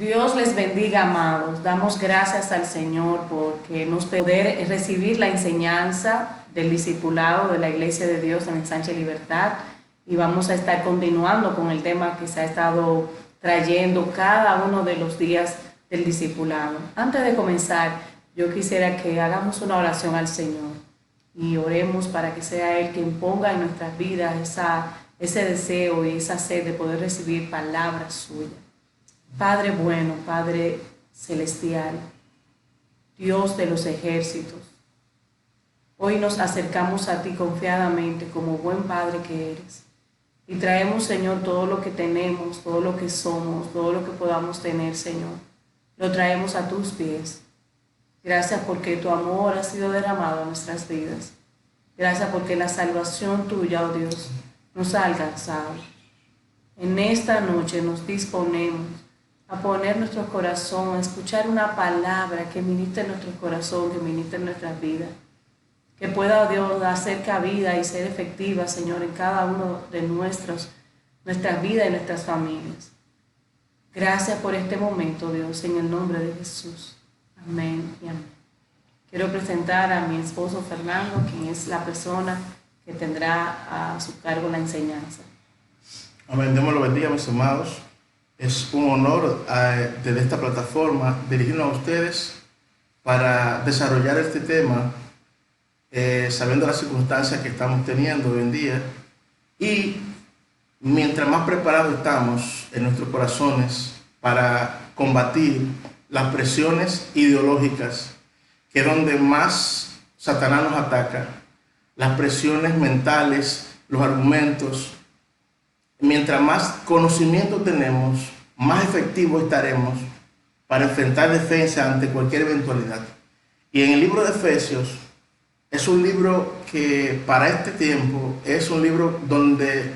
Dios les bendiga, amados. Damos gracias al Señor porque nos poder recibir la enseñanza del discipulado de la Iglesia de Dios en Ensanche Libertad, y vamos a estar continuando con el tema que se ha estado trayendo cada uno de los días del discipulado. Antes de comenzar, yo quisiera que hagamos una oración al Señor y oremos para que sea Él quien ponga en nuestras vidas ese deseo y esa sed de poder recibir palabras suyas. Padre bueno, Padre celestial, Dios de los ejércitos, hoy nos acercamos a ti confiadamente como buen Padre que eres y traemos, Señor, todo lo que tenemos, todo lo que somos, todo lo que podamos tener, Señor, lo traemos a tus pies. Gracias porque tu amor ha sido derramado en nuestras vidas. Gracias porque la salvación tuya, oh Dios, nos ha alcanzado. En esta noche nos disponemos a poner nuestro corazón, a escuchar una palabra que ministre en nuestro corazón, que ministre en nuestras vidas, que pueda, oh Dios, hacer cabida y ser efectiva, Señor, en cada uno de nuestras vidas y nuestras familias. Gracias por este momento, Dios, en el nombre de Jesús. Amén y amén. Quiero presentar a mi esposo Fernando, quien es la persona que tendrá a su cargo la enseñanza. Amén. Dios me lo bendiga, mis amados. Es un honor desde esta plataforma dirigirnos a ustedes para desarrollar este tema, sabiendo las circunstancias que estamos teniendo hoy en día. Y mientras más preparados estamos en nuestros corazones para combatir las presiones ideológicas, que es donde más Satanás nos ataca, las presiones mentales, los argumentos. Mientras más conocimiento tenemos, más efectivos estaremos para enfrentar defensa ante cualquier eventualidad. Y en el libro de Efesios es un libro que para este tiempo es un libro donde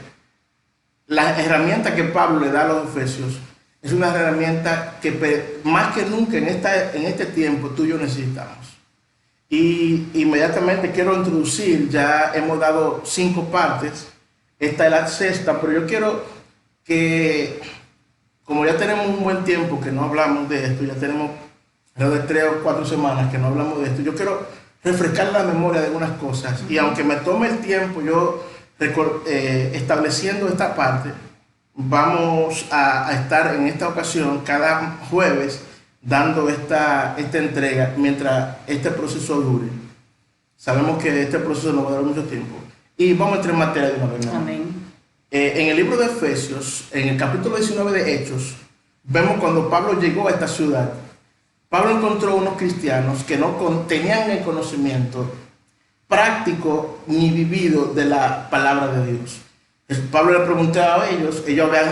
la herramienta que Pablo le da a los Efesios es una herramienta que más que nunca en este tiempo tú y yo necesitamos. Y inmediatamente quiero introducir, ya hemos dado 5 partes. Esta es la 6ª, pero yo quiero que, como ya tenemos un buen tiempo que no hablamos de esto, ya tenemos alrededor de 3 o 4 semanas que no hablamos de esto, yo quiero refrescar la memoria de algunas cosas. Y aunque me tome el tiempo yo estableciendo esta parte, vamos a estar en esta ocasión cada jueves dando esta entrega mientras este proceso dure. Sabemos que este proceso no va a durar mucho tiempo. Y vamos a entrar en materia de una vez. Amén. En el libro de Efesios, en el capítulo 19 de Hechos, vemos cuando Pablo llegó a esta ciudad. Pablo encontró unos cristianos que no tenían el conocimiento práctico ni vivido de la palabra de Dios. Pablo le preguntaba a ellos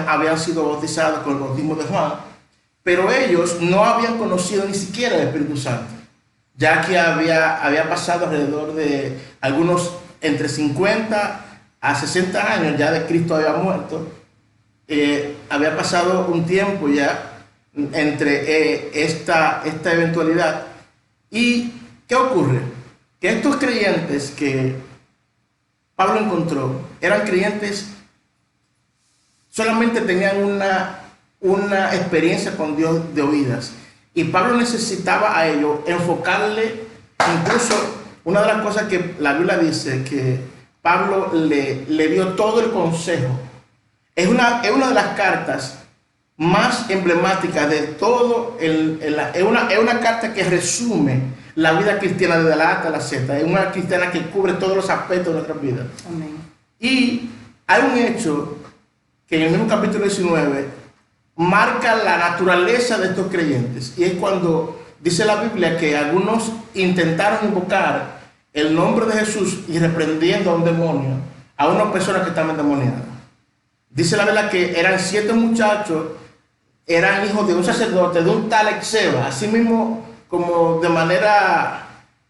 habían sido bautizados con el bautismo de Juan, pero ellos no habían conocido ni siquiera el Espíritu Santo, ya que había pasado alrededor de algunos entre 50 a 60 años ya de Cristo había muerto. Había pasado un tiempo ya entre esta eventualidad. ¿Y qué ocurre? Que estos creyentes que Pablo encontró eran creyentes, solamente tenían una experiencia con Dios de oídas. Y Pablo necesitaba a ellos enfocarle. Incluso una de las cosas que la Biblia dice que Pablo le dio todo el consejo. Es una de las cartas más emblemáticas de todo. Es una carta que resume la vida cristiana desde la A hasta la Z. Es una cristiana que cubre todos los aspectos de nuestra vida. Amén. Y hay un hecho que en el mismo capítulo 19 marca la naturaleza de estos creyentes. Y es cuando dice la Biblia que algunos intentaron invocar el nombre de Jesús y reprendiendo a un demonio, a una persona que estaba endemoniada. Dice la Biblia que eran 7 muchachos, eran hijos de un sacerdote, de un tal Exeba. Así mismo, como de manera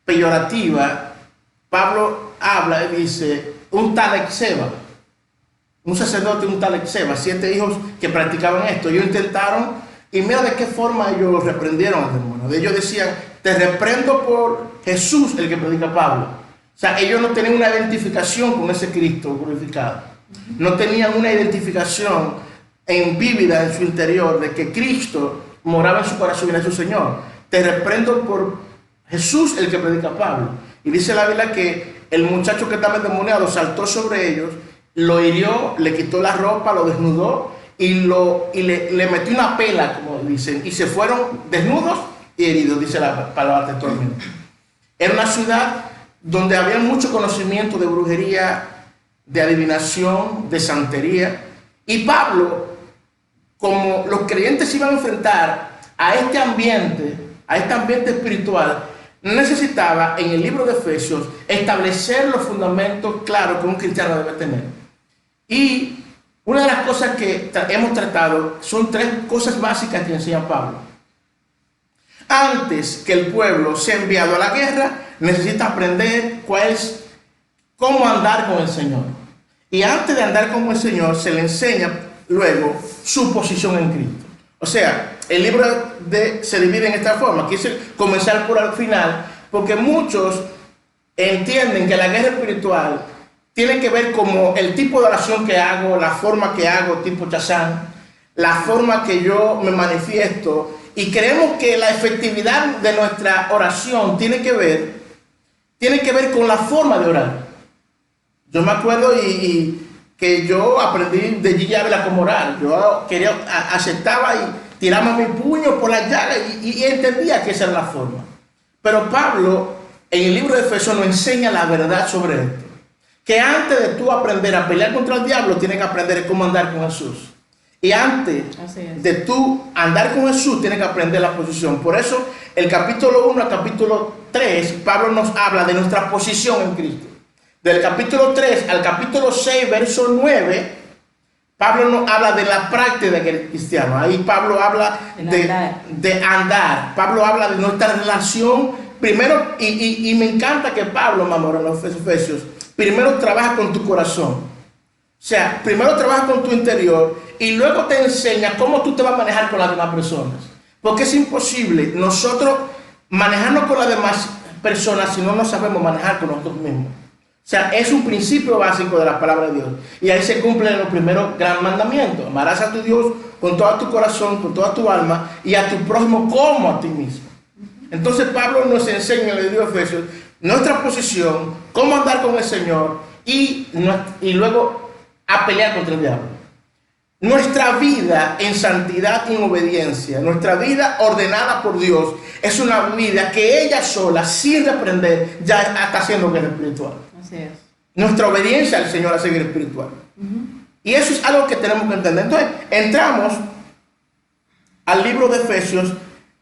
peyorativa, Pablo habla y dice, un tal Exeba, un sacerdote, un tal Exeba, 7 hijos que practicaban esto. Ellos intentaron, y mira de qué forma ellos reprendieron al demonio. Ellos decían, te reprendo por Jesús, el que predica Pablo. O sea, ellos no tenían una identificación con ese Cristo glorificado. No tenían una identificación vívida en su interior de que Cristo moraba en su corazón y era su Señor. Te reprendo por Jesús, el que predica Pablo. Y dice la Biblia que el muchacho que estaba endemoniado saltó sobre ellos, lo hirió, le quitó la ropa, lo desnudó y le metió una pela, como dicen, y se fueron desnudos y heridos, dice la palabra textualmente. Era una ciudad donde había mucho conocimiento de brujería, de adivinación, de santería. Y Pablo, como los creyentes se iban a enfrentar a este ambiente espiritual, necesitaba en el libro de Efesios establecer los fundamentos claros que un cristiano debe tener. Y una de las cosas que hemos tratado son 3 cosas básicas que enseña Pablo. Antes que el pueblo sea enviado a la guerra, necesita aprender cómo andar con el Señor. Y antes de andar con el Señor, se le enseña luego su posición en Cristo. O sea, el libro se divide en esta forma. Quise comenzar por el final, porque muchos entienden que la guerra espiritual tiene que ver como el tipo de oración que hago, la forma que hago, tipo chazán, la forma que yo me manifiesto, y creemos que la efectividad de nuestra oración tiene que ver con la forma de orar. Yo me acuerdo que yo aprendí de Gigi Ávila cómo orar. Yo aceptaba y tiraba mi puño por la llaga y entendía que esa era la forma. Pero Pablo, en el libro de Efesios, nos enseña la verdad sobre esto. Que antes de tú aprender a pelear contra el diablo, tienes que aprender cómo andar con Jesús. Y antes de tú andar con Jesús, tienes que aprender la posición. Por eso, el capítulo 1 al capítulo 3, Pablo nos habla de nuestra posición en Cristo. Del capítulo 3 al capítulo 6, verso 9, Pablo nos habla de la práctica del cristiano. Ahí Pablo habla de andar. Pablo habla de nuestra relación. Primero, y me encanta que Pablo, mamá, en los Efesios, primero trabaja con tu corazón. O sea, primero trabaja con tu interior y luego te enseña cómo tú te vas a manejar con las demás personas. Porque es imposible nosotros manejarnos con las demás personas si no nos sabemos manejar con nosotros mismos. O sea, es un principio básico de la palabra de Dios. Y ahí se cumplen los primeros gran mandamientos. Amarás a tu Dios con todo tu corazón, con toda tu alma y a tu prójimo como a ti mismo. Entonces Pablo nos enseña en el libro de Efesios nuestra posición, cómo andar con el Señor y luego a pelear contra el diablo. Nuestra vida en santidad y en obediencia, nuestra vida ordenada por Dios, es una vida que ella sola, sin reprender, ya está haciendo guerra espiritual. Así es. Nuestra obediencia al Señor hace guerra espiritual. Y eso es algo que tenemos que entender. Entonces, entramos al libro de Efesios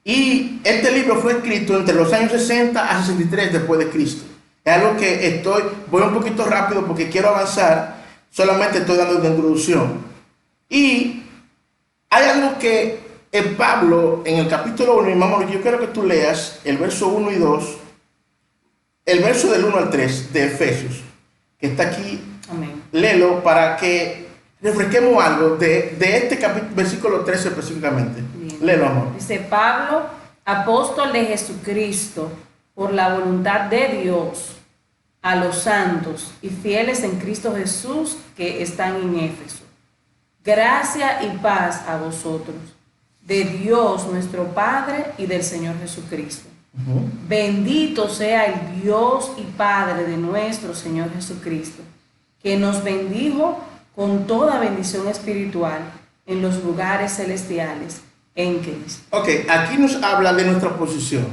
y este libro fue escrito entre los años 60 a 63 después de Cristo. Es algo que voy un poquito rápido porque quiero avanzar, solamente estoy dando una introducción. Y hay algo que Pablo, en el capítulo 1, y mamá, yo quiero que tú leas el verso 1 y 2, el verso del 1 al 3 de Efesios, que está aquí. Amén. Léelo para que refresquemos algo de este versículo 13 específicamente. Bien. Léelo, amor. Dice: Pablo, apóstol de Jesucristo, por la voluntad de Dios, a los santos y fieles en Cristo Jesús que están en Éfeso. Gracia y paz a vosotros, de Dios nuestro Padre y del Señor Jesucristo. Bendito sea el Dios y Padre de nuestro Señor Jesucristo, que nos bendijo con toda bendición espiritual en los lugares celestiales en Cristo. Ok, aquí nos habla de nuestra posición.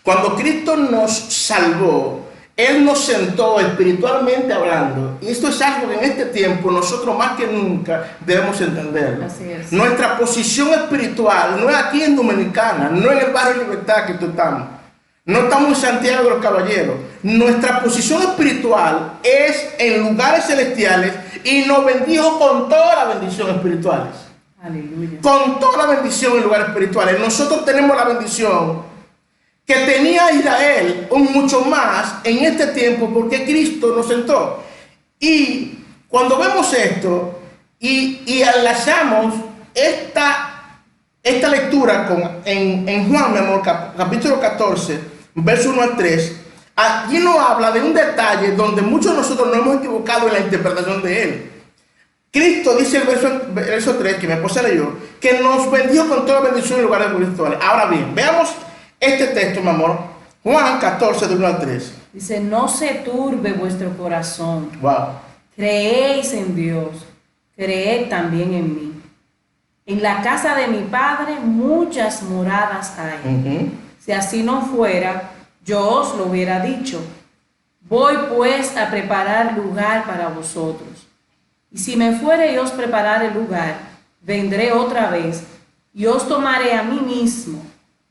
Cuando Cristo nos salvó, Él nos sentó espiritualmente hablando. Y esto es algo que en este tiempo nosotros más que nunca debemos entenderlo. Así es. Nuestra posición espiritual no es aquí en Dominicana, no en el barrio Libertad que tú estamos. No estamos en Santiago de los Caballeros. Nuestra posición espiritual es en lugares celestiales y nos bendijo con todas las bendiciones espirituales. Aleluya. Con toda la bendición en lugares espirituales. Nosotros tenemos la bendición que tenía Israel mucho más en este tiempo porque Cristo nos sentó. Y cuando vemos esto y enlazamos esta lectura en Juan, mi amor, capítulo 14, verso 1 al 3, allí nos habla de un detalle donde muchos de nosotros nos hemos equivocado en la interpretación de él. Cristo dice el verso 3, que mi esposa leyó, que nos bendijo con toda bendición en lugares espirituales. Ahora bien, veamos este texto, mi amor. Juan 14, del 1 al 3. Dice, no se turbe vuestro corazón. Wow. Creéis en Dios, creed también en mí. En la casa de mi Padre muchas moradas hay. Si así no fuera, yo os lo hubiera dicho. Voy pues a preparar lugar para vosotros. Y si me fuere y os preparar el lugar, vendré otra vez y os tomaré a mí mismo,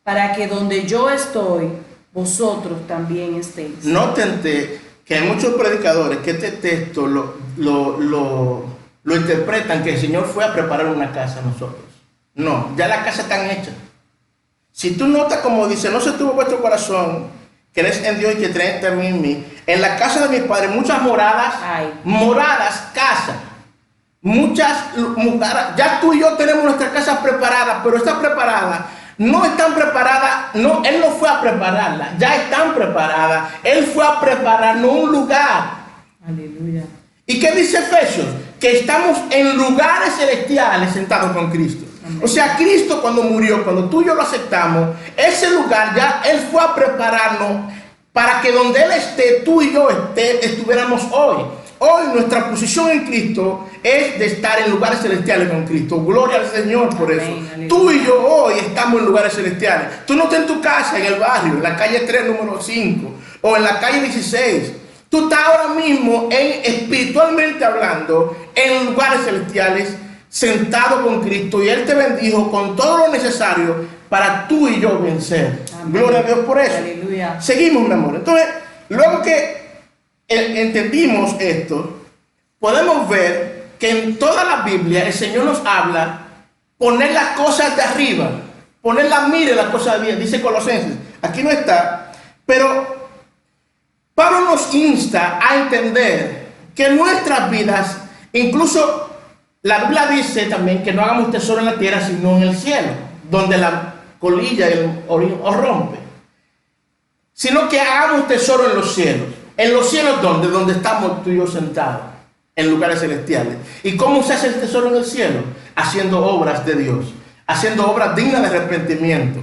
para que donde yo estoy, vosotros también estéis. Noten que hay muchos predicadores que este texto lo interpretan que el Señor fue a preparar una casa a nosotros. No, ya la casa está hecha. Si tú notas como dice, no se tuvo vuestro corazón, crees en Dios y que crees también en mí. En la casa de mis padres muchas moradas, casas, muchas moradas. Ya tú y yo tenemos nuestras casas preparadas, pero estas preparadas no están preparadas, no, Él no fue a prepararlas, ya están preparadas. Él fue a prepararnos un lugar. Aleluya. ¿Y qué dice Efesios? Que estamos en lugares celestiales sentados con Cristo. Amén. O sea, Cristo cuando murió, cuando tú y yo lo aceptamos, ese lugar ya Él fue a prepararnos para que donde Él esté, tú y yo estuviéramos hoy. Hoy nuestra posición en Cristo es de estar en lugares celestiales con Cristo. Gloria al Señor por eso. Amén. Tú y yo hoy estamos en lugares celestiales. Tú no estás en tu casa, en el barrio, en la calle 3, número 5, o en la calle 16. Tú estás ahora mismo, espiritualmente hablando, en lugares celestiales, sentado con Cristo, y Él te bendijo con todo lo necesario para tú y yo vencer. Amén. Gloria a Dios por eso. Aleluya. Seguimos, mi amor. Entonces, luego que entendimos esto, podemos ver que en toda la Biblia el Señor nos habla poner las cosas de arriba, poner la mira en las cosas de bien. Dice Colosenses, aquí no está, pero Pablo nos insta a entender que nuestras vidas, incluso la Biblia dice también que no hagamos tesoro en la tierra, sino en el cielo, donde la colilla y el orín os rompe, sino que hagamos tesoro en los cielos. ¿En los cielos dónde? Donde estamos tú y yo sentados, en lugares celestiales. ¿Y cómo se hace el tesoro en el cielo? Haciendo obras de Dios, haciendo obras dignas de arrepentimiento.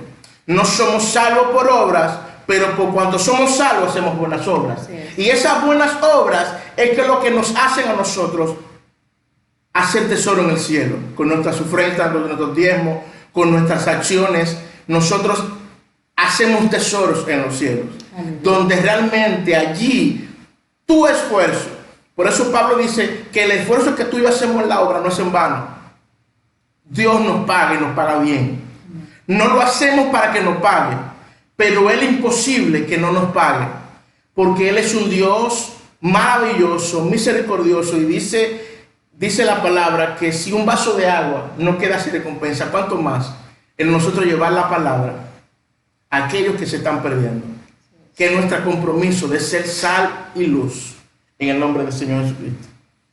No somos salvos por obras, pero por cuanto somos salvos hacemos buenas obras. Y esas buenas obras es que lo que nos hacen a nosotros hacer tesoro en el cielo. Con nuestras ofrendas, con nuestros diezmos, con nuestras acciones, nosotros hacemos tesoros en los cielos. Amén. Donde realmente allí tu esfuerzo. Por eso Pablo dice que el esfuerzo que tú y yo hacemos en la obra no es en vano. Dios nos paga y nos paga bien. Amén. No lo hacemos para que nos pague, pero es imposible que no nos pague, porque Él es un Dios maravilloso, misericordioso, y dice la palabra que si un vaso de agua no queda sin recompensa, ¿cuánto más en nosotros llevar la palabra a aquellos que se están perdiendo? Que es nuestro compromiso de ser sal y luz en el nombre del Señor Jesucristo.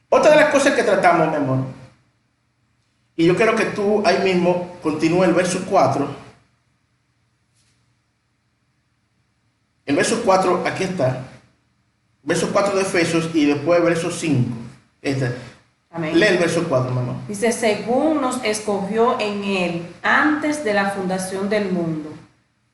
Otra de las cosas que tratamos, mi amor, y yo quiero que tú ahí mismo continúes el verso 4. El verso 4, aquí está. Verso 4 de Efesios y después el verso 5. Amén. Lee el verso 4, mamá. Dice, según nos escogió en Él antes de la fundación del mundo,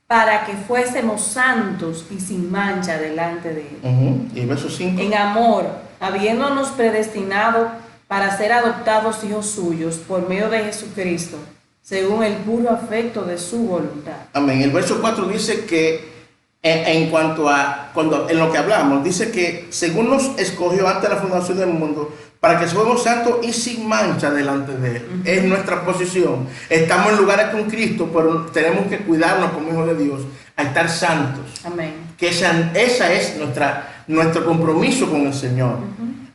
para que fuésemos santos y sin mancha delante de Él. Y el verso 5. En amor, habiéndonos predestinado para ser adoptados hijos suyos por medio de Jesucristo, según el puro afecto de su voluntad. Amén. El verso 4 dice que en cuanto a, en lo que hablamos, dice que según nos escogió antes de la fundación del mundo, para que seamos santos y sin mancha delante de Él. Es nuestra posición. Estamos en lugares con Cristo, pero tenemos que cuidarnos como hijos de Dios a estar santos. Amén. Que esa es nuestro compromiso con el Señor.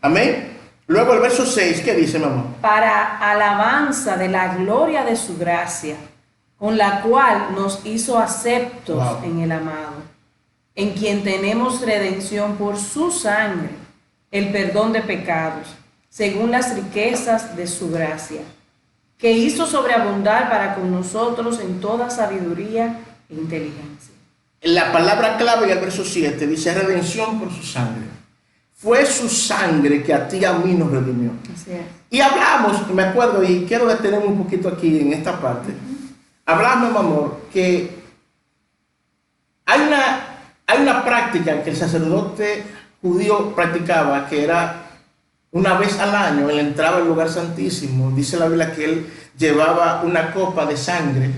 Amén. Luego el verso 6, ¿qué dice, mamá? Para alabanza de la gloria de su gracia, con la cual nos hizo aceptos en el amado, en quien tenemos redención por su sangre, el perdón de pecados, según las riquezas de su gracia, que hizo sobreabundar para con nosotros en toda sabiduría e inteligencia. La palabra clave del verso 7 dice redención por su sangre. fue su sangre que a ti y a mí nos redimió. Así es. Y hablamos, me acuerdo, y quiero detenerme un poquito aquí en esta parte. Hablamos, mi amor, que hay una práctica que el sacerdote judío practicaba, que era una vez al año. Él entraba al lugar santísimo. Dice la Biblia que él llevaba una copa de sangre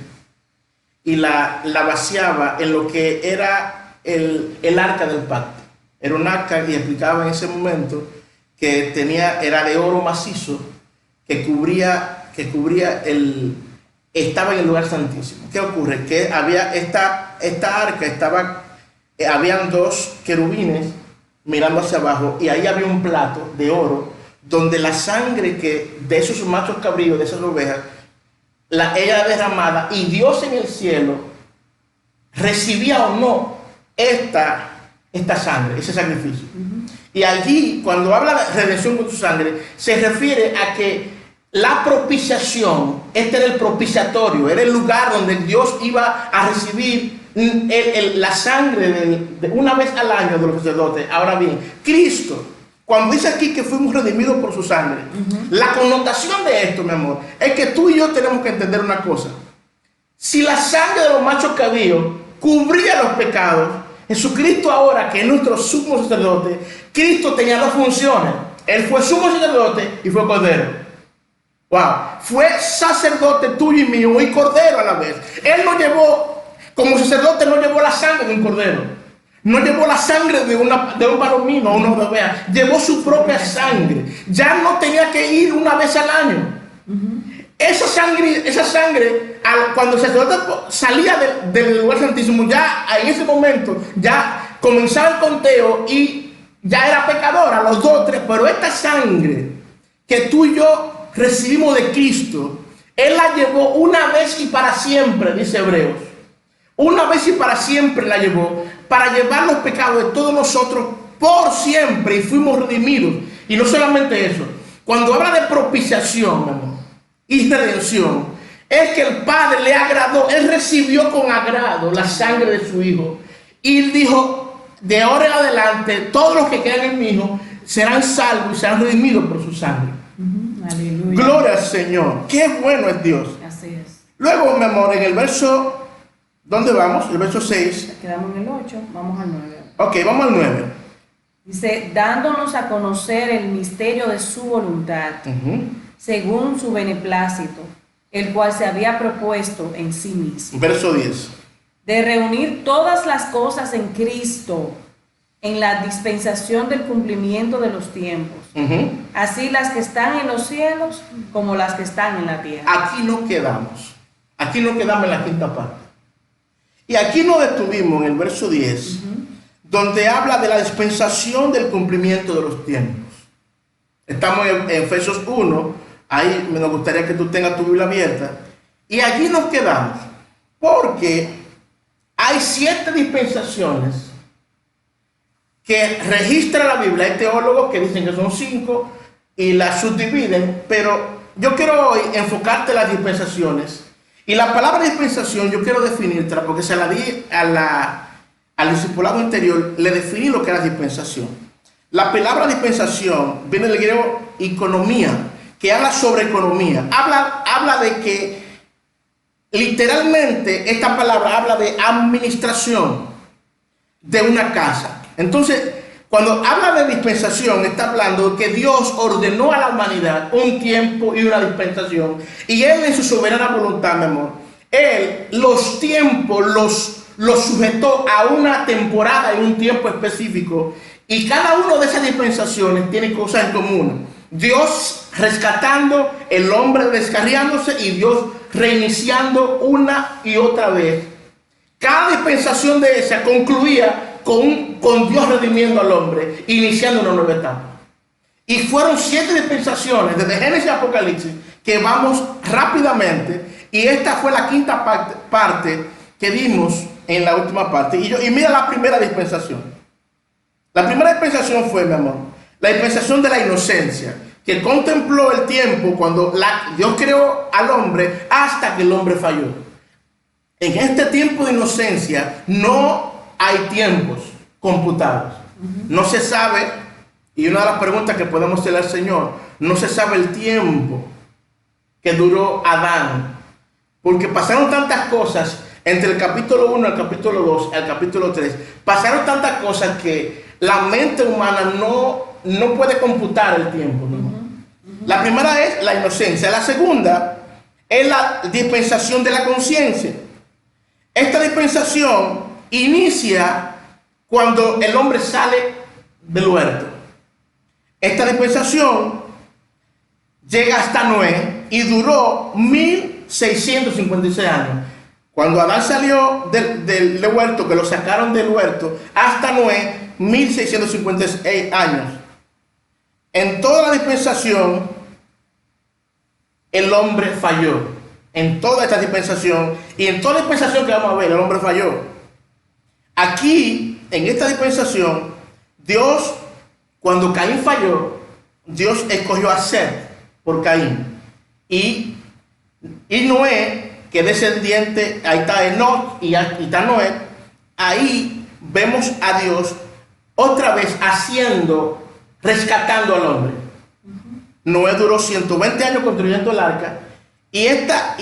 y la vaciaba en lo que era el arca del pacto. Era un arca, y explicaba en ese momento que era de oro macizo, que cubría estaba en el lugar santísimo. ¿Qué ocurre? Que había esta arca, habían dos querubines mirando hacia abajo, y ahí había un plato de oro donde la sangre de esos machos cabríos, de esas ovejas, ella era derramada, y Dios en el cielo recibía o no esta sangre, ese sacrificio. Y allí, cuando habla de redención con su sangre, se refiere a que la propiciación, era el propiciatorio, era el lugar donde Dios iba a recibir la sangre de una vez al año de los sacerdotes. Ahora bien, Cristo, cuando dice aquí que fuimos redimidos por su sangre, la connotación de esto, mi amor, es que tú y yo tenemos que entender una cosa. Si la sangre de los machos cabríos cubría los pecados, Jesucristo ahora, que es nuestro sumo sacerdote, Cristo tenía dos funciones. Él fue sumo sacerdote y fue cordero. Wow, fue sacerdote tuyo y mío y cordero a la vez. Él no llevó, como sacerdote, no llevó la sangre de un cordero, no llevó la sangre de un palomino o una oveja, llevó su propia sangre. Ya no tenía que ir una vez al año. Esa sangre, cuando el sacerdote salía del lugar santísimo, ya en ese momento ya comenzaba el conteo y ya era pecador a los 2 o 3. Pero esta sangre que tú y yo recibimos de Cristo, Él la llevó una vez y para siempre, dice Hebreos. Una vez y para siempre la llevó, para llevar los pecados de todos nosotros por siempre, y fuimos redimidos. Y no solamente eso, cuando habla de propiciación, mi amor, y redención, es que el Padre le agradó. Él recibió con agrado la sangre de su Hijo y dijo: de ahora en adelante todos los que quedan en mi Hijo serán salvos y serán redimidos por su sangre. Aleluya. Gloria al Señor. Qué bueno es Dios. Así es. Luego, mi amor, en el verso, ¿dónde vamos? El verso 6. Quedamos en el 8, vamos al 9. Ok, vamos al 9. Dice: dándonos a conocer el misterio de su voluntad, según su beneplácito, el cual se había propuesto en sí mismo. Verso 10. De reunir todas las cosas en Cristo, en la dispensación del cumplimiento de los tiempos, así las que están en los cielos como las que están en la tierra. Aquí no quedamos. Aquí no quedamos en la quinta parte. Y aquí nos detuvimos en el verso 10, donde habla de la dispensación del cumplimiento de los tiempos. Estamos en Efesios 1, ahí me gustaría que tú tengas tu Biblia abierta. Y allí nos quedamos, porque hay 7 dispensaciones que registra la Biblia. Hay teólogos que dicen que son 5 y las subdividen, pero yo quiero hoy enfocarte en las dispensaciones. Y la palabra dispensación yo quiero definirla, porque se la di al discipulado anterior, le definí lo que era dispensación. La palabra dispensación viene del griego economía, que habla sobre economía. Habla de que literalmente esta palabra habla de administración de una casa. Entonces, cuando habla de dispensación, está hablando de que Dios ordenó a la humanidad un tiempo y una dispensación. Y Él, en su soberana voluntad, mi amor, Él los tiempos los sujetó a una temporada y un tiempo específico. Y cada una de esas dispensaciones tiene cosas en común. Dios rescatando, el hombre descarriándose y Dios reiniciando una y otra vez. Cada dispensación de esa concluía con Dios redimiendo al hombre, iniciando una nueva etapa. Y fueron 7 dispensaciones, desde Génesis a Apocalipsis, que vamos rápidamente. Y esta fue la quinta parte que vimos en la última parte. Y mira la primera dispensación. La primera dispensación fue, mi amor, la dispensación de la inocencia, que contempló el tiempo cuando Dios creó al hombre hasta que el hombre falló. En este tiempo de inocencia no hay tiempos computados. No se sabe, Y una de las preguntas que podemos hacerle al Señor, no se sabe el tiempo que duró Adán, porque pasaron tantas cosas entre el capítulo 1 al capítulo 2 al capítulo 3, pasaron tantas cosas que la mente humana no puede computar el tiempo, ¿no? La primera es la inocencia, la segunda es la dispensación de la conciencia. Esta dispensación inicia cuando el hombre sale del huerto. Esta dispensación llega hasta Noé y duró 1656 años. Cuando Adán salió del huerto, que lo sacaron del huerto, hasta Noé, 1656 años. En toda la dispensación, el hombre falló. En toda esta dispensación, y en toda la dispensación que vamos a ver, el hombre falló. Aquí, en esta dispensación, Dios, cuando Caín falló, Dios escogió a Set por Caín. Y Noé, que es descendiente, ahí está Enoch y está Noé. Ahí vemos a Dios otra vez rescatando al hombre. Noé duró 120 años construyendo el arca. Y esta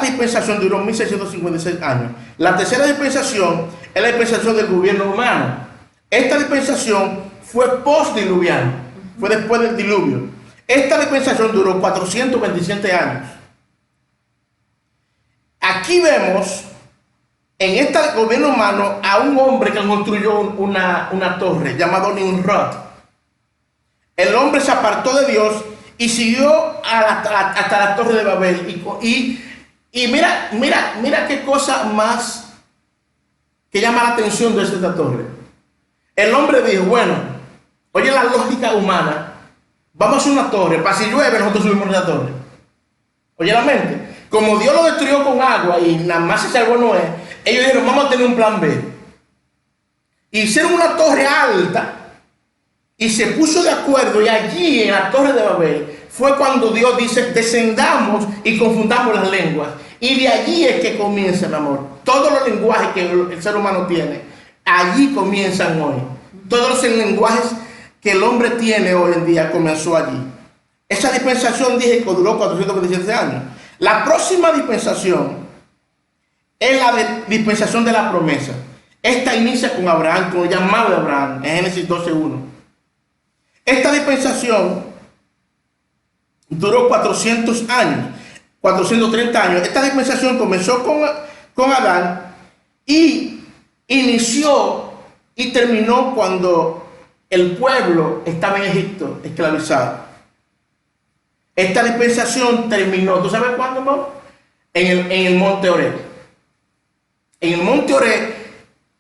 dispensación duró 1656 años. La tercera dispensación es la dispensación del gobierno humano. Esta dispensación fue post-diluviano, fue después del diluvio. Esta dispensación duró 427 años. Aquí vemos en este gobierno humano a un hombre que construyó una torre llamado Nimrod. El hombre se apartó de Dios y siguió hasta la torre de Babel. Y mira qué cosa más que llama la atención de esta torre. El hombre dijo, bueno, oye la lógica humana, vamos a hacer una torre, para si llueve nosotros subimos la torre. Oye la mente, como Dios lo destruyó con agua y nada más se salvó Noé, ellos dijeron, vamos a tener un plan B. Hicieron una torre alta y se puso de acuerdo, y allí en la torre de Babel fue cuando Dios dice, descendamos y confundamos las lenguas. Y de allí es que comienza el amor. Todos los lenguajes que el ser humano tiene, allí comienzan hoy. Todos los lenguajes que el hombre tiene hoy en día comenzó allí. Esa dispensación dije que duró 427 años. La próxima dispensación es la dispensación de la promesa. Esta inicia con Abraham, con el llamado de Abraham, en Génesis 12:1. Esta dispensación duró 400 años, 430 años. Esta dispensación comenzó con Adán y inició y terminó cuando el pueblo estaba en Egipto, esclavizado. Esta dispensación terminó, ¿tú sabes cuándo, no? En el monte Oreb. En el monte Oreb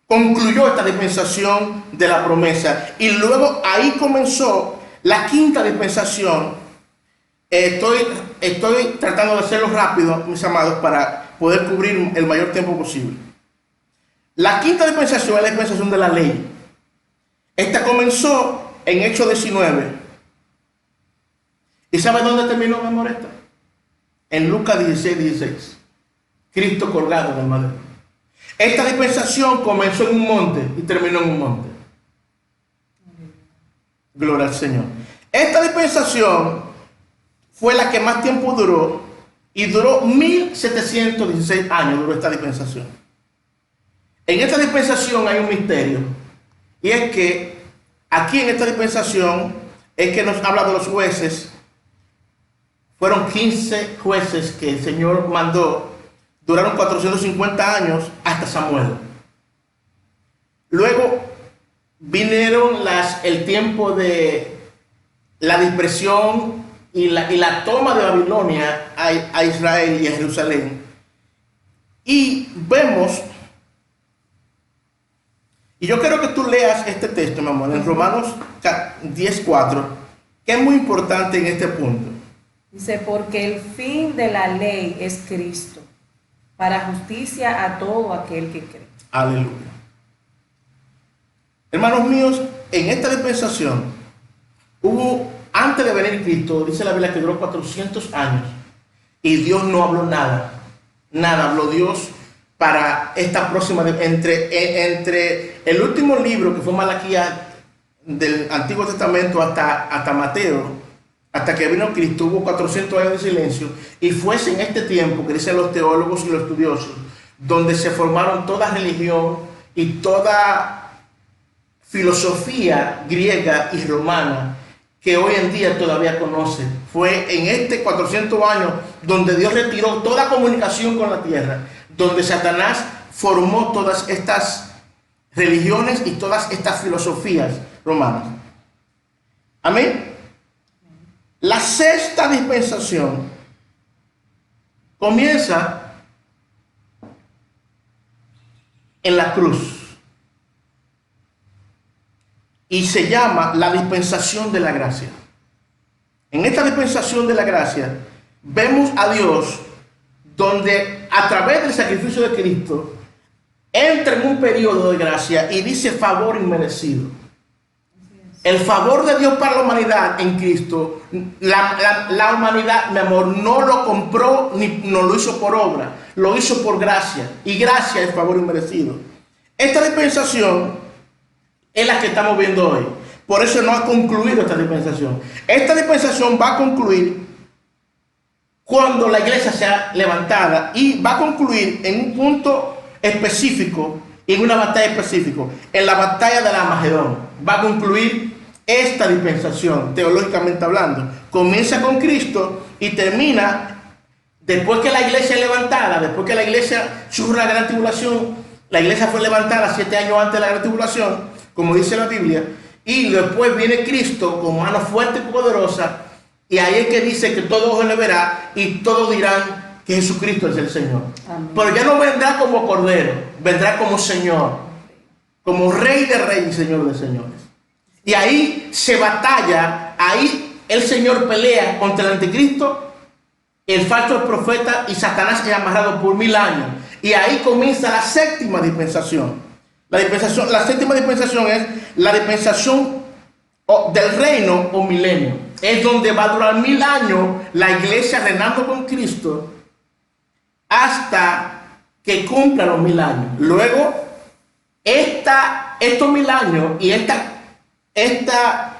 concluyó esta dispensación de la promesa. Y luego ahí comenzó la quinta dispensación. Estoy tratando de hacerlo rápido, mis amados, para poder cubrir el mayor tiempo posible. La quinta dispensación es la dispensación de la ley. Esta comenzó en Hechos 19. ¿Y sabe dónde terminó, mi amor, esta? En Lucas 16:16. Cristo colgado en el madero. Esta dispensación comenzó en un monte y terminó en un monte. Gloria al Señor. Esta dispensación fue la que más tiempo duró y duró 1716 años duró esta dispensación. En esta dispensación hay un misterio, y es que aquí en esta dispensación es que nos habla de los jueces. Fueron 15 jueces que el Señor mandó, duraron 450 años hasta Samuel. Luego vinieron el tiempo de la dispersión y la toma de Babilonia a Israel y a Jerusalén. Y vemos, y yo quiero que tú leas este texto, mi amor, en Romanos 10:4, que es muy importante en este punto. Dice, porque el fin de la ley es Cristo, para justicia a todo aquel que cree. Aleluya. Hermanos míos, en esta dispensación hubo, antes de venir Cristo, dice la Biblia que duró 400 años y Dios no habló nada. Nada habló Dios para esta próxima, entre el último libro que fue Malaquías del Antiguo Testamento hasta Mateo, hasta que vino Cristo, hubo 400 años de silencio, y fue en este tiempo, que dicen los teólogos y los estudiosos, donde se formaron toda religión y toda filosofía griega y romana que hoy en día todavía conocen. Fue en este 400 años donde Dios retiró toda comunicación con la tierra, donde Satanás formó todas estas religiones y todas estas filosofías romanas. Amén. La sexta dispensación comienza en la cruz y se llama la dispensación de la gracia. En esta dispensación de la gracia vemos a Dios donde a través del sacrificio de Cristo entra en un periodo de gracia y dice favor inmerecido. El favor de Dios para la humanidad en Cristo, la humanidad, mi amor, no lo compró ni no lo hizo por obra, lo hizo por gracia, y gracia es favor inmerecido. Esta dispensación es la que estamos viendo hoy. Por eso no ha concluido esta dispensación. Esta dispensación va a concluir cuando la iglesia sea levantada, y va a concluir en un punto específico, en una batalla específica, en la batalla de Armagedón. Va a concluir esta dispensación, teológicamente hablando. Comienza con Cristo y termina después que la iglesia es levantada, después que la iglesia sufre la gran tribulación. La iglesia fue levantada 7 años antes de la gran tribulación, como dice la Biblia, y después viene Cristo con mano fuerte y poderosa, y ahí es que dice que todo ojo le verá y todos dirán que Jesucristo es el Señor. Amén. Pero ya no vendrá como Cordero, vendrá como Señor, como Rey de Reyes y Señor de Señores. Y ahí se batalla, ahí el Señor pelea contra el anticristo, el falso profeta, y Satanás es amarrado por 1000 años. Y ahí comienza la séptima dispensación. La séptima dispensación es la dispensación del reino o milenio. Es donde va a durar 1000 años la iglesia reinando con Cristo hasta que cumpla los 1000 años. Luego, estos 1000 años y esta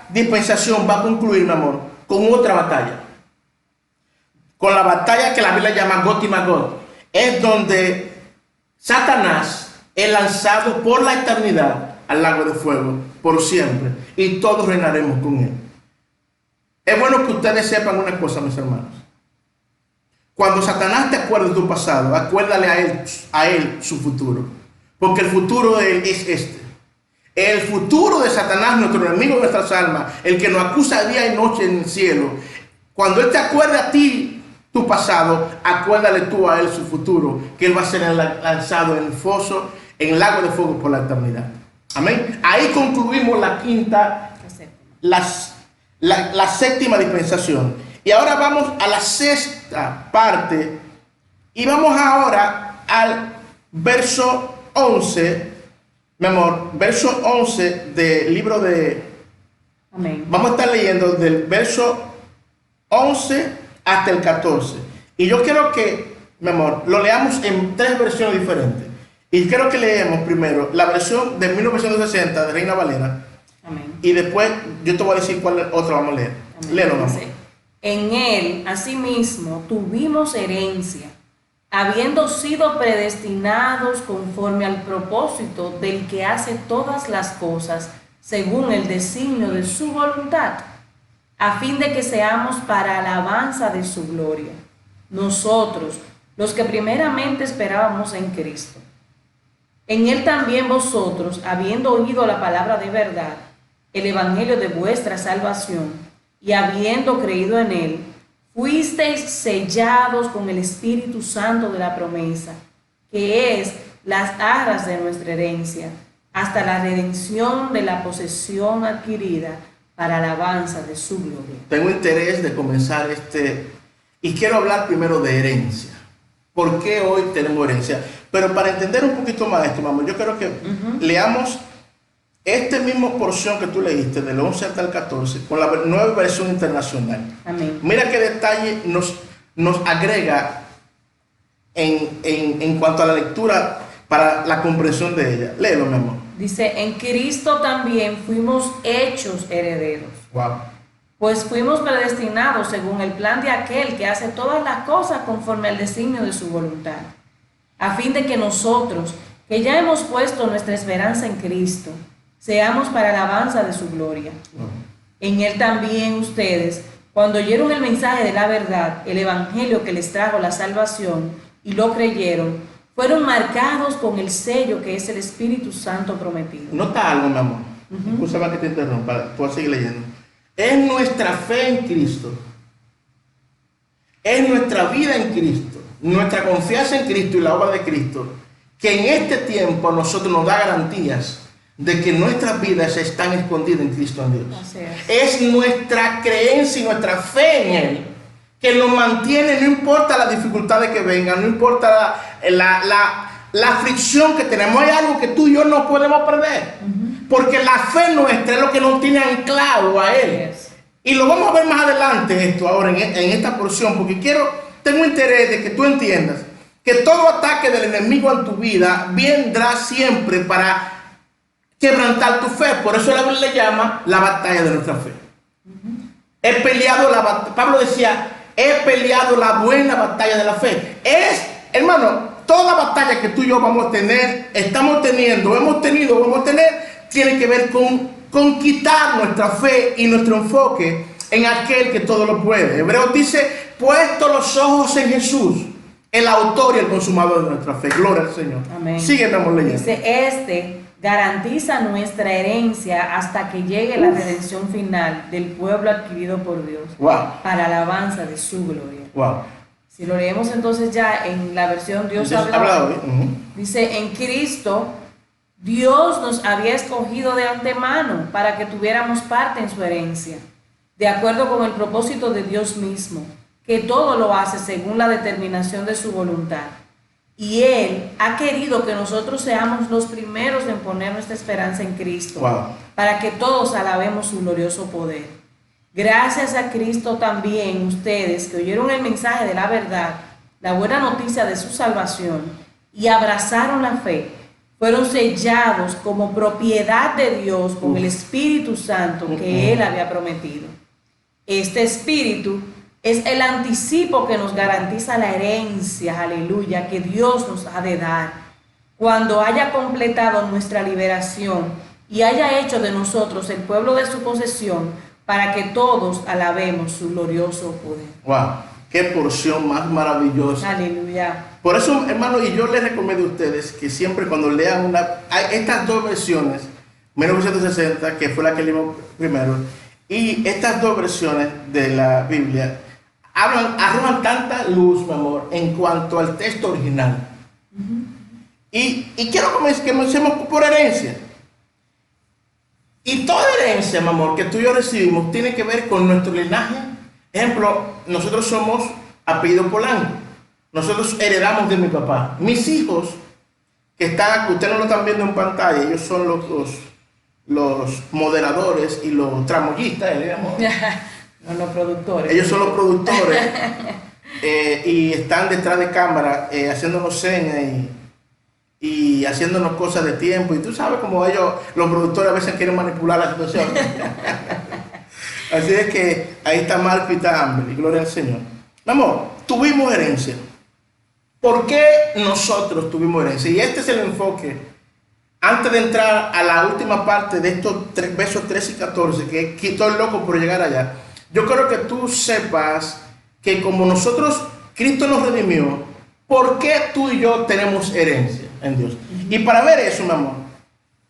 dispensación va a concluir, mi amor, con otra batalla. Con la batalla que la Biblia llama Gog y Magog. Es donde Satanás es lanzado por la eternidad al lago de fuego, por siempre. Y todos reinaremos con él. Es bueno que ustedes sepan una cosa, mis hermanos. Cuando Satanás te acuerde de tu pasado, acuérdale a él su futuro. Porque el futuro de él es este. El futuro de Satanás, nuestro enemigo de nuestras almas, el que nos acusa día y noche en el cielo, cuando él te acuerde a ti tu pasado, acuérdale tú a él su futuro, que él va a ser lanzado en el foso, en el lago de fuego por la eternidad. Amén. Ahí concluimos la séptima dispensación. Y ahora vamos a la sexta parte. Y vamos ahora al verso 11. Mi amor, verso 11 del libro de... Amén. Vamos a estar leyendo del verso 11 hasta el 14. Y yo quiero que, mi amor, lo leamos en 3 versiones diferentes. Y quiero que leemos primero la versión de 1960 de Reina Valera. Amén. Y después yo te voy a decir cuál otra vamos a leer. Léelo, mi amor. En él, asimismo, tuvimos herencia, habiendo sido predestinados conforme al propósito del que hace todas las cosas según el designio de su voluntad, a fin de que seamos para alabanza de su gloria, nosotros, los que primeramente esperábamos en Cristo. En él también vosotros, habiendo oído la palabra de verdad, el evangelio de vuestra salvación, y habiendo creído en él, fuisteis sellados con el Espíritu Santo de la promesa, que es las arras de nuestra herencia, hasta la redención de la posesión adquirida para alabanza de su gloria. Tengo interés de comenzar y quiero hablar primero de herencia. ¿Por qué hoy tenemos herencia? Pero para entender un poquito más esto, mamá, yo quiero que leamos esta misma porción que tú leíste, del 11 hasta el 14, con la nueva versión internacional. Amén. Mira qué detalle nos agrega en cuanto a la lectura para la comprensión de ella. Léelo, mi amor. Dice, en Cristo también fuimos hechos herederos. Wow. Pues fuimos predestinados según el plan de aquel que hace todas las cosas conforme al designio de su voluntad, a fin de que nosotros, que ya hemos puesto nuestra esperanza en Cristo, seamos para alabanza de su gloria. Wow. En Él también ustedes, cuando oyeron el mensaje de la verdad, el evangelio que les trajo la salvación, y lo creyeron, fueron marcados con el sello que es el Espíritu Santo prometido. Nota algo, mi amor. Escúchame que te interrumpa, puedo seguir leyendo. Es nuestra fe en Cristo, es nuestra vida en Cristo, nuestra confianza en Cristo y la obra de Cristo, que en este tiempo a nosotros nos da garantías de que nuestras vidas están escondidas en Cristo en Dios. Así Es nuestra creencia y nuestra fe en Él que nos mantiene, no importa las dificultades que vengan, no importa la aflicción que tenemos. Hay algo que tú y yo no podemos perder, porque la fe nuestra es lo que nos tiene anclado a Él. Y lo vamos a ver más adelante esto ahora en esta porción, porque tengo interés de que tú entiendas que todo ataque del enemigo en tu vida vendrá siempre para quebrantar tu fe. Por eso la Biblia le llama la batalla de nuestra fe. He peleado la batalla. Pablo decía, he peleado la buena batalla de la fe. Hermano, toda batalla que tú y yo vamos a tener, estamos teniendo, hemos tenido, vamos a tener, tiene que ver con quitar nuestra fe y nuestro enfoque en aquel que todo lo puede. Hebreos dice, puesto los ojos en Jesús, el autor y el consumador de nuestra fe. Gloria al Señor. Amén. Síguenos leyendo. Dice, garantiza nuestra herencia hasta que llegue la redención final del pueblo adquirido por Dios, para alabanza de su gloria. Wow. Si lo leemos entonces ya en la versión Dios habla hoy, dice, en Cristo Dios nos había escogido de antemano para que tuviéramos parte en su herencia, de acuerdo con el propósito de Dios mismo, que todo lo hace según la determinación de su voluntad. Y Él ha querido que nosotros seamos los primeros en poner nuestra esperanza en Cristo, para que todos alabemos su glorioso poder. Gracias a Cristo también ustedes que oyeron el mensaje de la verdad, la buena noticia de su salvación, y abrazaron la fe, fueron sellados como propiedad de Dios con el Espíritu Santo que Él había prometido. Este Espíritu es el anticipo que nos garantiza la herencia, aleluya, que Dios nos ha de dar cuando haya completado nuestra liberación y haya hecho de nosotros el pueblo de su posesión, para que todos alabemos su glorioso poder. ¡Wow! ¡Qué porción más maravillosa! Aleluya. Por eso, hermano, y yo les recomiendo a ustedes que siempre cuando lean estas dos versiones, 1960, que fue la que leímos primero, y estas dos versiones de la Biblia, arrojan tanta luz, mi amor, en cuanto al texto original. Y quiero que comencemos por herencia. Y toda herencia, mi amor, que tú y yo recibimos, tiene que ver con nuestro linaje. Ejemplo, nosotros somos apellido Polanco. Nosotros heredamos de mi papá. Mis hijos, que ustedes no lo están viendo en pantalla, ellos son los moderadores y los tramoyistas, los productores. Ellos son los productores y están detrás de cámara haciéndonos señas y haciéndonos cosas de tiempo. Y tú sabes cómo ellos, los productores, a veces quieren manipular la situación. Así es que ahí está Marco y está Amber, y gloria al Señor. Mi amor, tuvimos herencia. ¿Por qué nosotros tuvimos herencia? Y este es el enfoque. Antes de entrar a la última parte de estos versos 13 y 14, que estoy loco por llegar allá, yo quiero que tú sepas que como nosotros, Cristo nos redimió, ¿por qué tú y yo tenemos herencia en Dios? Y para ver eso, mi amor,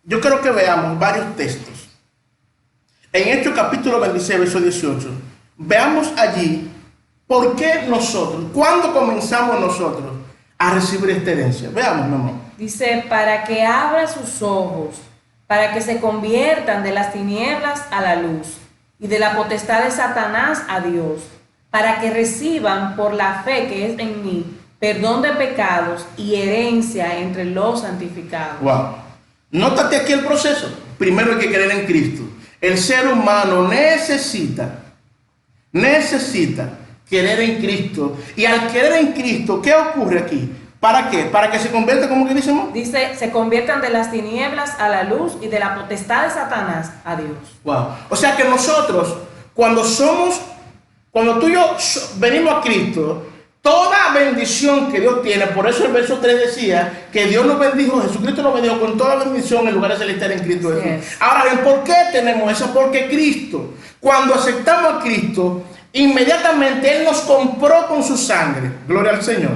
yo quiero que veamos varios textos. En Hechos capítulo 26, verso 18, veamos allí por qué nosotros, cuándo comenzamos nosotros a recibir esta herencia. Veamos, mi amor. Dice, para que abra sus ojos, para que se conviertan de las tinieblas a la luz y de la potestad de Satanás a Dios, para que reciban por la fe que es en mí perdón de pecados y herencia entre los santificados. Wow. Nótate aquí el proceso. Primero hay que creer en Cristo. El ser humano necesita creer en Cristo. Y al creer en Cristo, ¿qué ocurre aquí? ¿Para qué? Para que se convierta, ¿cómo que decimos? Dice, se conviertan de las tinieblas a la luz y de la potestad de Satanás a Dios. Wow. O sea que nosotros, cuando tú y yo venimos a Cristo, toda bendición que Dios tiene, por eso el verso 3 decía que Dios nos bendijo, Jesucristo nos bendijo con toda bendición en lugares celestiales en Cristo Jesús. Yes. Ahora bien, ¿por qué tenemos eso? Porque Cristo, cuando aceptamos a Cristo, inmediatamente Él nos compró con su sangre. Gloria al Señor.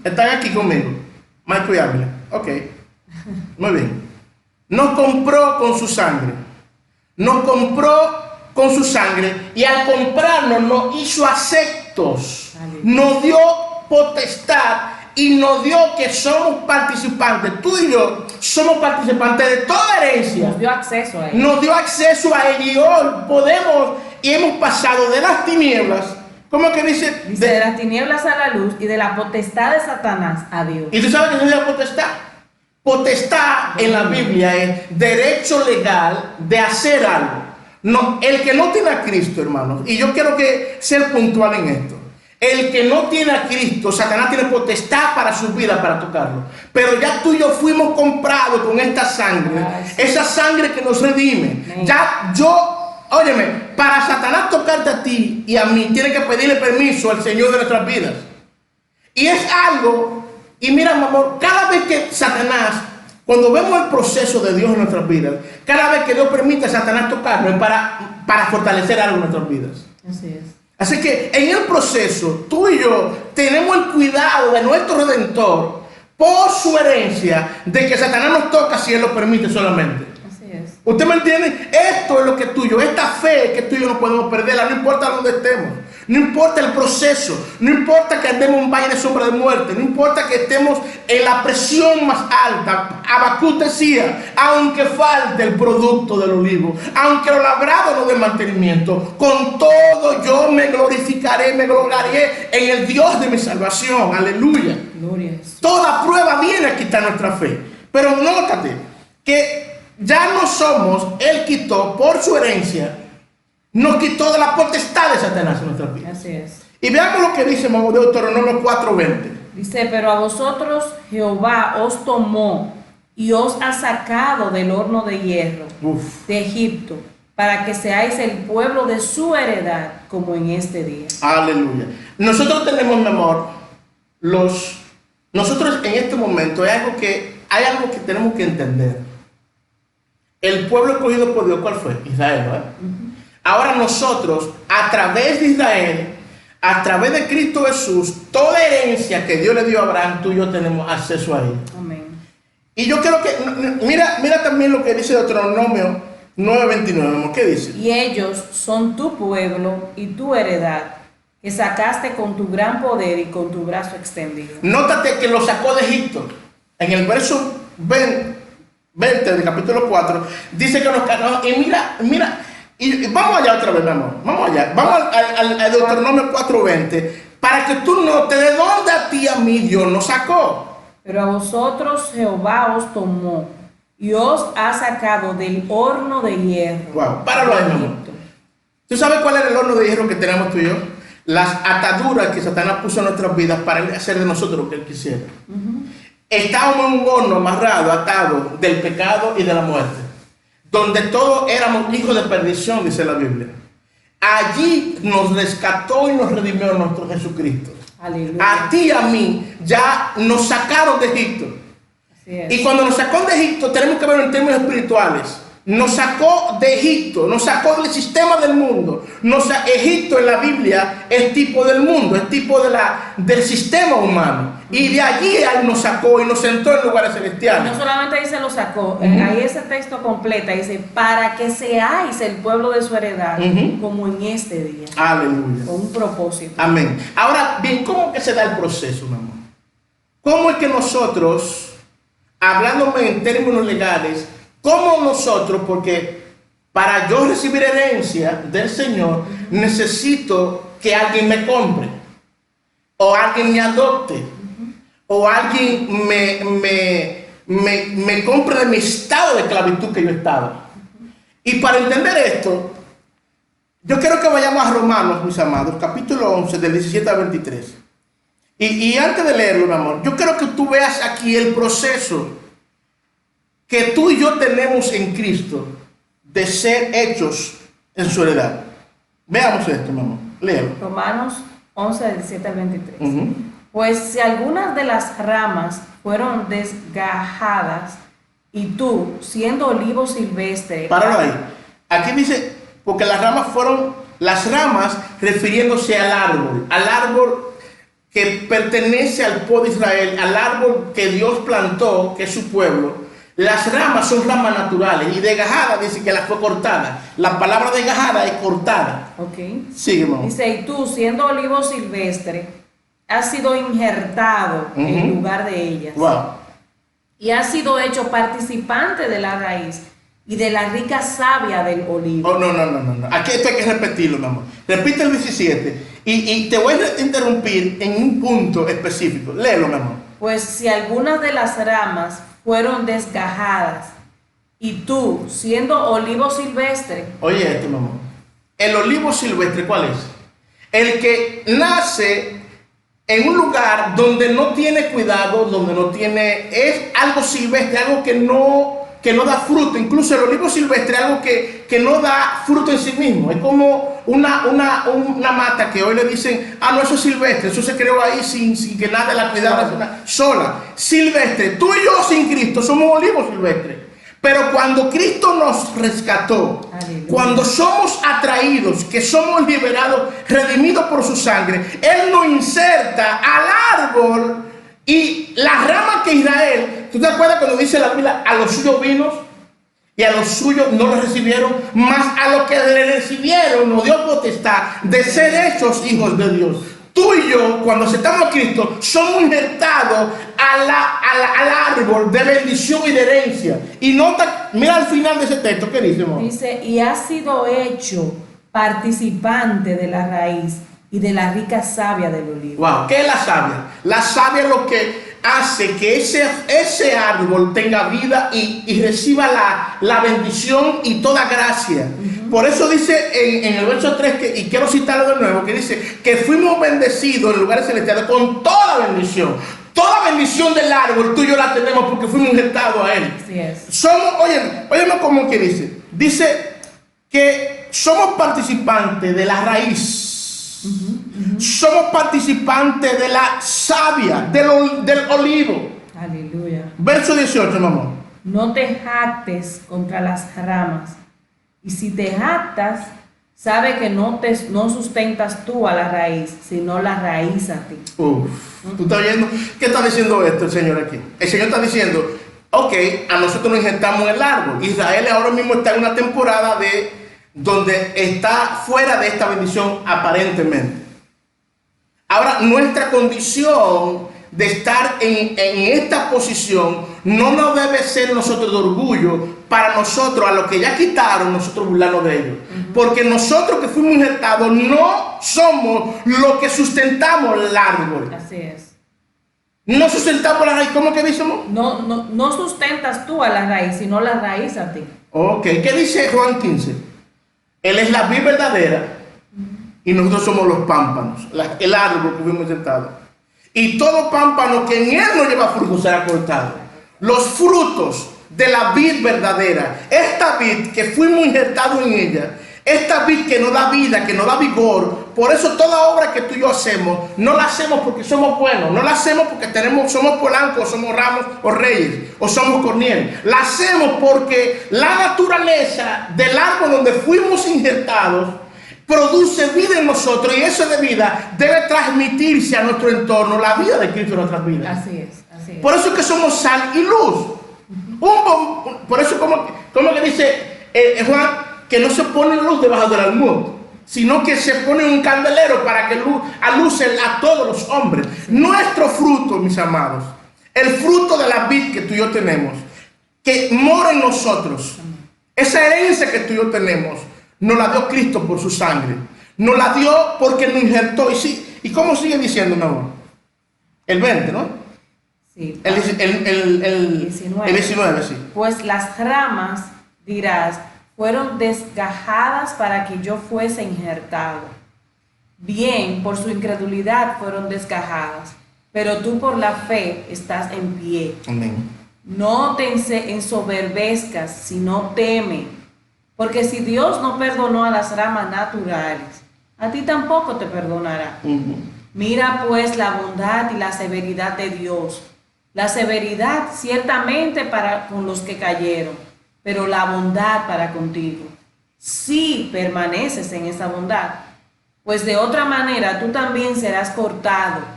¿Están aquí conmigo? Marco y Ávila. Ok. Muy bien. Nos compró con su sangre. Nos compró con su sangre y al comprarnos nos hizo aceptos. Nos dio potestad y nos dio que somos participantes. Tú y yo somos participantes de toda herencia. Nos dio acceso a él. Nos dio acceso a Él y hoy podemos y hemos pasado de las tinieblas. ¿Cómo que dice? Dice, de las tinieblas a la luz y de la potestad de Satanás a Dios. ¿Y tú sabes qué significa potestad? Potestad en la Biblia es derecho legal de hacer algo. No, el que no tiene a Cristo, hermanos, y yo quiero que ser puntual en esto. El que no tiene a Cristo, Satanás tiene potestad para su vida, para tocarlo. Pero ya tú y yo fuimos comprados con esta sangre. Esa sangre que nos redime. Ya óyeme, para Satanás tocarte a ti y a mí, tiene que pedirle permiso al Señor de nuestras vidas. Y es algo, y mira, mi amor, cada vez que Satanás, cuando vemos el proceso de Dios en nuestras vidas, cada vez que Dios permite a Satanás tocarnos, es para fortalecer algo en nuestras vidas. Así es. Así que en el proceso, tú y yo tenemos el cuidado de nuestro Redentor por su herencia de que Satanás nos toca si Él lo permite solamente. Así es. ¿Usted me entiende? Esto es lo que es tuyo, esta fe que tú y yo no podemos perderla, no importa dónde estemos, no importa el proceso, no importa que andemos en un valle de sombra de muerte, no importa que estemos en la presión más alta. Habacuc decía, aunque falte el producto del olivo, aunque lo labrado no dé mantenimiento, con todo yo me glorificaré, me gloriaré en el Dios de mi salvación. Aleluya. Gloria a Jesús. Toda prueba viene a quitar nuestra fe. Pero nótate que ya no somos, Él quitó por su herencia, nos quitó de la potestad de Satanás en nuestras vidas. Así es. Y veamos lo que dice Deuteronomio 4:20. Dice, pero a vosotros Jehová os tomó y os ha sacado del horno de hierro de Egipto, para que seáis el pueblo de su heredad, como en este día. Aleluya. Nosotros tenemos, mi amor, nosotros en este momento hay algo que tenemos que entender. El pueblo escogido por Dios, ¿cuál fue? Israel, ¿verdad? Ahora nosotros, a través de Israel, a través de Cristo Jesús, toda herencia que Dios le dio a Abraham, tú y yo tenemos acceso a ella. Amén. Y yo quiero que, mira también lo que dice Deuteronomio 9:29, ¿qué dice? Y ellos son tu pueblo y tu heredad, que sacaste con tu gran poder y con tu brazo extendido. Nótate que lo sacó de Egipto. En el verso 20 del capítulo 4, dice que nos sacó. Y mira, y vamos allá otra vez, mi amor. Vamos allá. Vamos al Deuteronomio 4:20, para que tú notes de dónde a ti y a mí Dios nos sacó. Pero a vosotros Jehová os tomó y os ha sacado del horno de hierro. Wow, páralo ahí, mi amor. ¿Tú sabes cuál era el horno de hierro que tenemos tú y yo? Las ataduras que Satanás puso en nuestras vidas para él hacer de nosotros lo que él quisiera. Estábamos en un horno amarrado, atado del pecado y de la muerte, donde todos éramos hijos de perdición, dice la Biblia. Allí nos rescató y nos redimió nuestro Jesucristo. Aleluya. A ti y a mí ya nos sacaron de Egipto. Así es. Y cuando nos sacó de Egipto, tenemos que verlo en términos espirituales. Nos sacó de Egipto, nos sacó del sistema del mundo. Egipto en la Biblia es tipo del mundo, es tipo del sistema humano. Y de allí Él nos sacó y nos sentó en lugares celestiales. No solamente dice lo sacó, ahí ese texto completa dice, para que seáis el pueblo de su heredad, como en este día. Aleluya. Con un propósito. Amén. Ahora bien, ¿cómo que se da el proceso, mi amor? ¿Cómo es que nosotros, hablándome en términos legales, cómo nosotros, porque para yo recibir herencia del Señor, necesito que alguien me compre, o alguien me adopte, o alguien me compre de mi estado de esclavitud que yo estaba. Y para entender esto, yo quiero que vayamos a Romanos, mis amados, capítulo 11, del 17 al 23. Y antes de leerlo, mi amor, yo quiero que tú veas aquí el proceso que tú y yo tenemos en Cristo de ser hechos en su heredad. Veamos esto, mi amor. Léelo. Romanos 11, 17 al 23. Ujú. Pues si algunas de las ramas fueron desgajadas y tú, siendo olivo silvestre... Páralo ahí. Aquí dice, porque las ramas refiriéndose al árbol que pertenece al pueblo de Israel, al árbol que Dios plantó, que es su pueblo. Las ramas son ramas naturales y desgajada dice que las fue cortada. La palabra desgajada es cortada. Ok. Sigue, mamá. Dice, y tú, siendo olivo silvestre, has sido injertado en lugar de ellas. Wow. Y has sido hecho participante de la raíz y de la rica savia del olivo. Oh, no. Aquí esto hay que repetirlo, mi amor. Repite el 17 y te voy a interrumpir en un punto específico. Léelo, mi amor. Pues si algunas de las ramas fueron desgajadas y tú, siendo olivo silvestre, Oye esto, mi amor. El olivo silvestre, ¿cuál es? El que nace en un lugar donde no tiene cuidado, donde no tiene, es algo silvestre, algo que no da fruto. Incluso el olivo silvestre es algo que no da fruto en sí mismo. Es como una mata que hoy le dicen, no, eso es silvestre, eso se creó ahí sin que nadie la cuidara, sola. Silvestre. Tú y yo sin Cristo somos olivos silvestres. Pero cuando Cristo nos rescató, aleluya, cuando somos atraídos, que somos liberados, redimidos por su sangre, Él nos inserta al árbol y la rama que Israel, ¿tú te acuerdas cuando dice la Biblia, a los suyos vino y a los suyos no los recibieron, mas a los que le recibieron nos dio potestad de ser hechos hijos de Dios? Tú y yo, cuando aceptamos a Cristo, somos injertados al árbol de bendición y de herencia. Y nota, mira al final de ese texto, ¿qué dice, amor? dice, y has sido hecho participante de la raíz y de la rica savia del olivo. Wow, ¿qué es la savia? La savia es lo que hace que ese árbol tenga vida y reciba la bendición y toda gracia. Por eso dice en el verso 3, y quiero citarlo de nuevo, que dice que fuimos bendecidos en lugares celestiales con toda bendición. Toda bendición del árbol, tú y yo la tenemos porque fuimos injertados a él. Así es. Somos, óyeme cómo que dice. Dice que somos participantes de la raíz. Somos participantes de la savia, del olivo. Aleluya. Verso 18, mi amor. No te jactes contra las ramas. Y si te jactas, sabe que no sustentas tú a la raíz, sino la raíz a ti. ¿Tú estás oyendo? ¿Qué está diciendo esto el Señor aquí? El Señor está diciendo, ok, a nosotros nos injertamos en el árbol. Israel ahora mismo está en una temporada donde está fuera de esta bendición aparentemente. Ahora, nuestra condición de estar en esta posición no nos debe ser nosotros de orgullo para nosotros, a los que ya quitaron, nosotros burlarnos de ellos. Porque nosotros que fuimos injertados no somos los que sustentamos el árbol. Así es. No sustentamos la raíz. ¿Cómo que decimos? No sustentas tú a la raíz, sino la raíz a ti. Ok, ¿qué dice Juan 15? Él es la vid verdadera y nosotros somos los pámpanos, el árbol que fuimos injertados. Y todo pámpano que en él no lleva fruto será cortado. Los frutos de la vid verdadera, esta vid que fuimos injertados en ella, esta vid que nos da vida, que nos da vigor. Por eso toda obra que tú y yo hacemos, no la hacemos porque somos buenos, no la hacemos porque somos Polanco, somos Ramos o Reyes, o somos Corniel. La hacemos porque la naturaleza del árbol donde fuimos injertados produce vida en nosotros, y eso de vida debe transmitirse a nuestro entorno, la vida de Cristo en nuestras vidas. Así es, así es. Por eso es que somos sal y luz. Por eso como que dice Juan, que no se pone luz debajo del almud, sino que se pone un candelero para que aluce a todos los hombres. Nuestro fruto, mis amados, el fruto de la vid que tú y yo tenemos, que mora en nosotros, esa herencia que tú y yo tenemos, nos la dio Cristo por su sangre. Nos la dio porque nos injertó. ¿Y cómo sigue diciendo, mi amor? El 20, ¿no? Sí. El 19. 19, sí. Pues las ramas, dirás, fueron desgajadas para que yo fuese injertado. Bien, por su incredulidad fueron desgajadas. pero tú por la fe estás en pie. Amén. No te ensoberbezcas, sino teme, porque si Dios no perdonó a las ramas naturales, a ti tampoco te perdonará. Mira pues la bondad y la severidad de Dios. La severidad ciertamente para con los que cayeron, pero la bondad para contigo, si permaneces en esa bondad, pues de otra manera tú también serás cortado,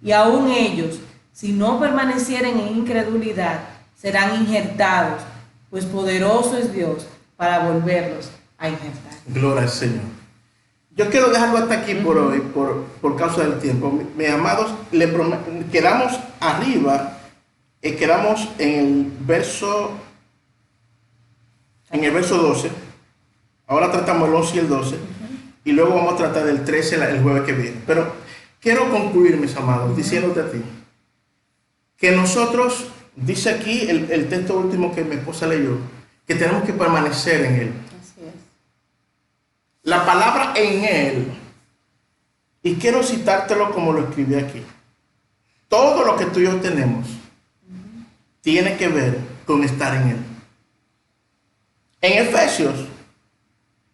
y aun ellos, si no permanecieren en incredulidad, serán injertados, pues poderoso es Dios para volverlos a injertar. Gloria al Señor. Yo quiero dejarlo hasta aquí por hoy, por causa del tiempo. Mis amados, quedamos arriba, quedamos en el verso 12. Ahora tratamos el 11 y el 12. Y luego vamos a tratar del 13 el jueves que viene. Pero quiero concluir, mis amados, diciéndote a ti que nosotros, dice aquí el texto último que mi esposa leyó, que tenemos que permanecer en Él. Así es. La palabra en Él, y quiero citártelo como lo escribí aquí. Todo lo que tú y yo tenemos tiene que ver con estar en Él. En Efesios,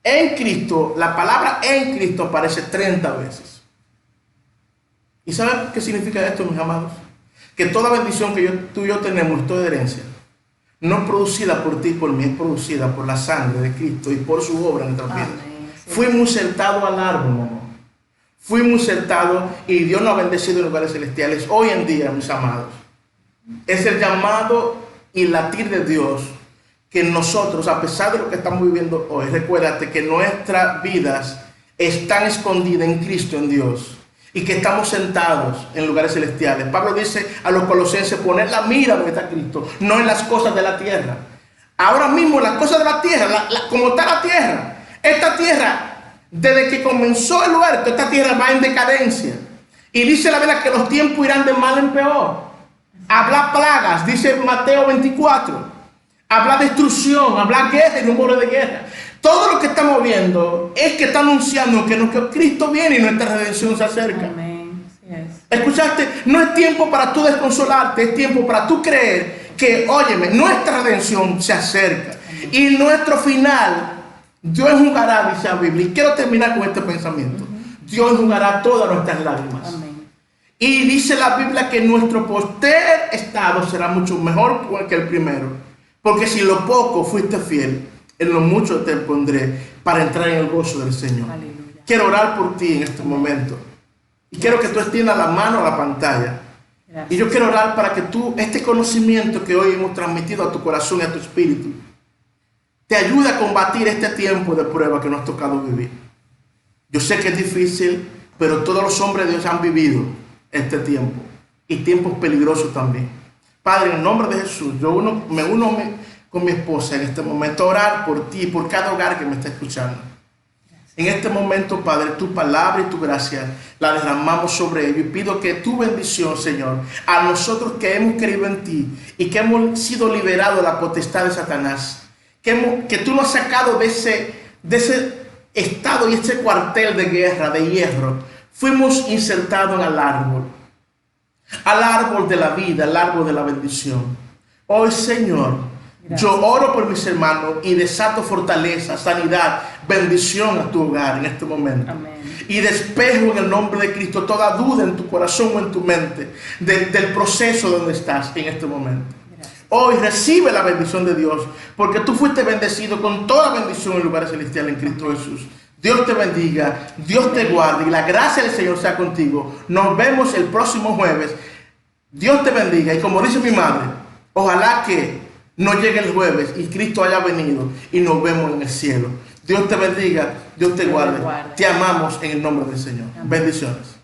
en Cristo, la palabra en Cristo aparece 30 veces. ¿Y saben qué significa esto, mis amados? Que toda bendición que tú y yo tenemos, toda herencia, no es producida por ti y por mí, es producida por la sangre de Cristo y por su obra en nuestras vidas. Sí. Fuimos insertados al árbol, mi amor. Fuimos insertados y Dios nos ha bendecido en lugares celestiales. Hoy en día, mis amados, es el llamado y latir de Dios que nosotros, a pesar de lo que estamos viviendo hoy, recuérdate que nuestras vidas están escondidas en Cristo, en Dios, y que estamos sentados en lugares celestiales. Pablo dice a los colosenses, poner la mira donde está Cristo, no en las cosas de la tierra. Ahora mismo las cosas de la tierra, como está la tierra, esta tierra, desde que comenzó el huerto, esta tierra va en decadencia. Y dice la Biblia que los tiempos irán de mal en peor. Habla plagas, dice Mateo 24. Habla destrucción, habla guerra y rumores de guerra. Todo lo que estamos viendo es que está anunciando que Cristo viene y nuestra redención se acerca. Amén. Así es. ¿Escuchaste? No es tiempo para tú desconsolarte, es tiempo para tú creer que, óyeme, nuestra redención se acerca. Y nuestro final, Dios enjugará, dice la Biblia. Y quiero terminar con este pensamiento. Dios enjugará todas nuestras lágrimas. Amén. Y dice la Biblia que nuestro postrer estado será mucho mejor que el primero. Porque si lo poco fuiste fiel, en lo mucho te pondré para entrar en el gozo del Señor. Aleluya. Quiero orar por ti en este momento. Y quiero que tú extiendas la mano a la pantalla. Gracias. Y yo quiero orar para que tú, este conocimiento que hoy hemos transmitido a tu corazón y a tu espíritu, te ayude a combatir este tiempo de prueba que nos ha tocado vivir. Yo sé que es difícil, pero todos los hombres de Dios han vivido este tiempo. Y tiempos peligrosos también. Padre, en el nombre de Jesús, me uno con mi esposa en este momento a orar por ti y por cada hogar que me está escuchando. En este momento, Padre, tu palabra y tu gracia la derramamos sobre ellos. Y pido que tu bendición, Señor, a nosotros que hemos creído en ti y que hemos sido liberados de la potestad de Satanás, que tú nos has sacado de ese estado y ese cuartel de guerra, de hierro, fuimos insertados en el árbol. Al árbol de la vida, al árbol de la bendición. Hoy, Señor, gracias. Yo oro por mis hermanos y desato fortaleza, sanidad, bendición a tu hogar en este momento. Amén. Y despejo en el nombre de Cristo toda duda en tu corazón o en tu mente del proceso donde estás en este momento. Gracias. Hoy recibe la bendición de Dios, porque tú fuiste bendecido con toda bendición en lugares celestiales en Cristo Jesús. Dios te bendiga, Dios te guarde y la gracia del Señor sea contigo. Nos vemos el próximo jueves. Dios te bendiga y como dice mi madre, ojalá que no llegue el jueves y Cristo haya venido y nos vemos en el cielo. Dios te bendiga, Dios te guarde. Te amamos en el nombre del Señor. Amén. Bendiciones.